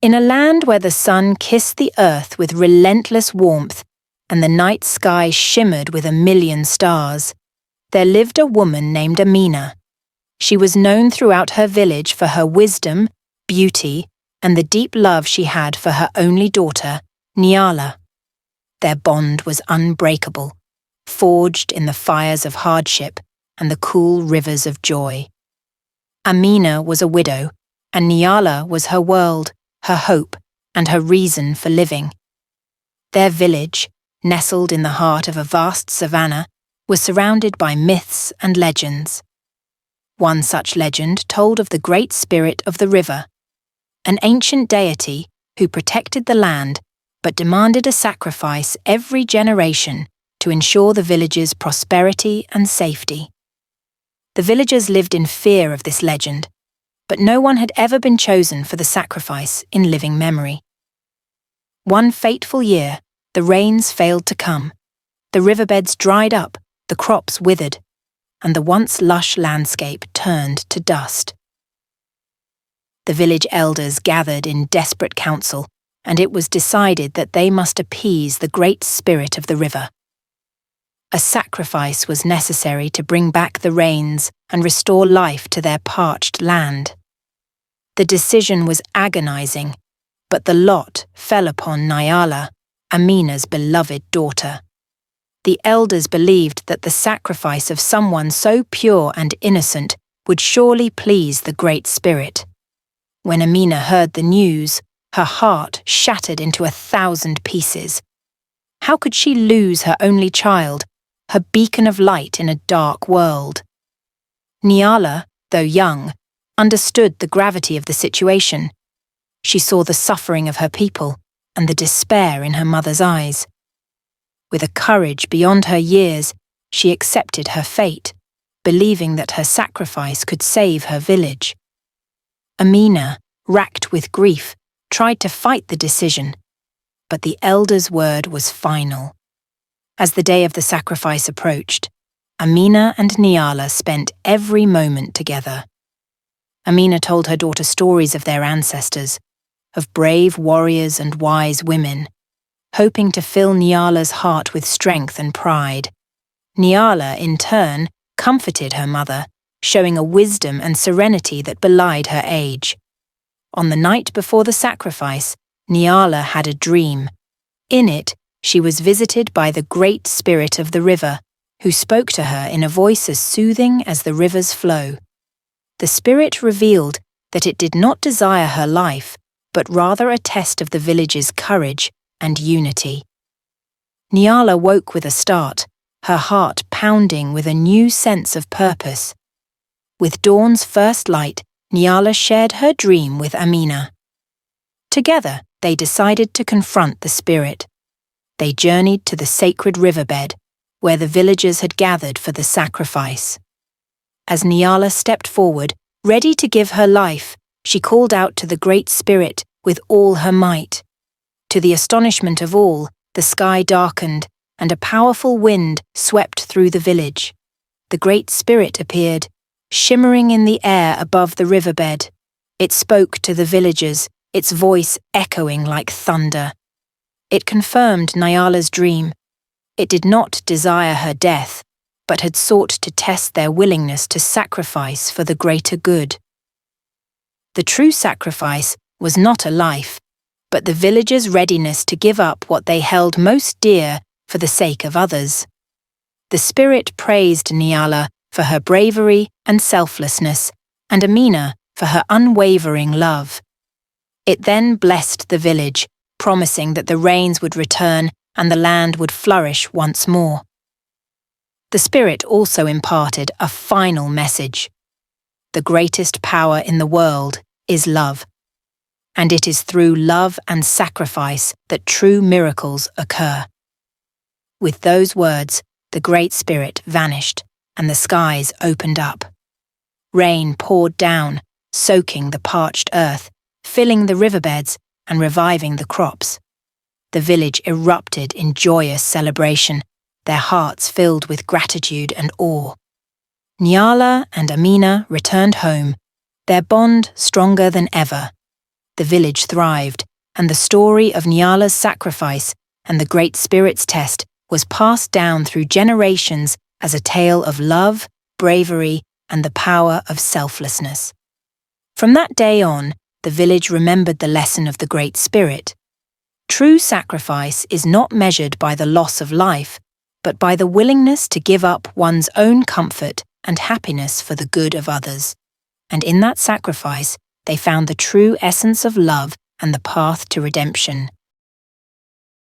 In a land where the sun kissed the earth with relentless warmth and the night sky shimmered with a million stars, there lived a woman named Amina. She was known throughout her village for her wisdom, beauty, and the deep love she had for her only daughter, Nyala. Their bond was unbreakable, forged in the fires of hardship and the cool rivers of joy. Amina was a widow, and Nyala was her world, her hope, and her reason for living. Their village, nestled in the heart of a vast savanna, was surrounded by myths and legends. One such legend told of the great spirit of the river, an ancient deity who protected the land but demanded a sacrifice every generation to ensure the village's prosperity and safety. The villagers lived in fear of this legend, but no one had ever been chosen for the sacrifice in living memory. One fateful year, the rains failed to come, the riverbeds dried up, the crops withered, and the once lush landscape turned to dust. The village elders gathered in desperate council, and it was decided that they must appease the great spirit of the river. A sacrifice was necessary to bring back the rains and restore life to their parched land. The decision was agonizing, but the lot fell upon Nyala, Amina's beloved daughter. The elders believed that the sacrifice of someone so pure and innocent would surely please the Great Spirit. When Amina heard the news, her heart shattered into 1,000 pieces. How could she lose her only child, her beacon of light in a dark world? Nyala, though young, understood the gravity of the situation. She saw the suffering of her people and the despair in her mother's eyes. With a courage beyond her years, she accepted her fate, believing that her sacrifice could save her village. Amina, racked with grief, tried to fight the decision, but the elder's word was final. As the day of the sacrifice approached, Amina and Nyala spent every moment together. Amina told her daughter stories of their ancestors, of brave warriors and wise women, hoping to fill Nyala's heart with strength and pride. Nyala, in turn, comforted her mother, showing a wisdom and serenity that belied her age. On the night before the sacrifice, Nyala had a dream. In it, she was visited by the great spirit of the river, who spoke to her in a voice as soothing as the river's flow. The spirit revealed that it did not desire her life, but rather a test of the village's courage and unity. Nyala woke with a start, her heart pounding with a new sense of purpose. With dawn's first light, Nyala shared her dream with Amina. Together, they decided to confront the spirit. They journeyed to the sacred riverbed, where the villagers had gathered for the sacrifice. As Nyala stepped forward, ready to give her life, she called out to the Great Spirit with all her might. To the astonishment of all, the sky darkened, and a powerful wind swept through the village. The Great Spirit appeared, shimmering in the air above the riverbed. It spoke to the villagers, its voice echoing like thunder. It confirmed Nyala's dream. It did not desire her death, but had sought to test their willingness to sacrifice for the greater good. The true sacrifice was not a life, but the villagers' readiness to give up what they held most dear for the sake of others. The spirit praised Nyala for her bravery and selflessness, and Amina for her unwavering love. It then blessed the village, promising that the rains would return and the land would flourish once more. The spirit also imparted a final message. The greatest power in the world is love, and it is through love and sacrifice that true miracles occur. With those words, the Great Spirit vanished, and the skies opened up. Rain poured down, soaking the parched earth, filling the riverbeds and reviving the crops. The village erupted in joyous celebration, their hearts filled with gratitude and awe. Nyala and Amina returned home, their bond stronger than ever. the village thrived, and the story of Nyala's sacrifice and the Great Spirit's test was passed down through generations as a tale of love, bravery, and the power of selflessness. From that day on, the village remembered the lesson of the Great Spirit. True sacrifice is not measured by the loss of life, but by the willingness to give up one's own comfort and happiness for the good of others. And in that sacrifice, they found the true essence of love and the path to redemption.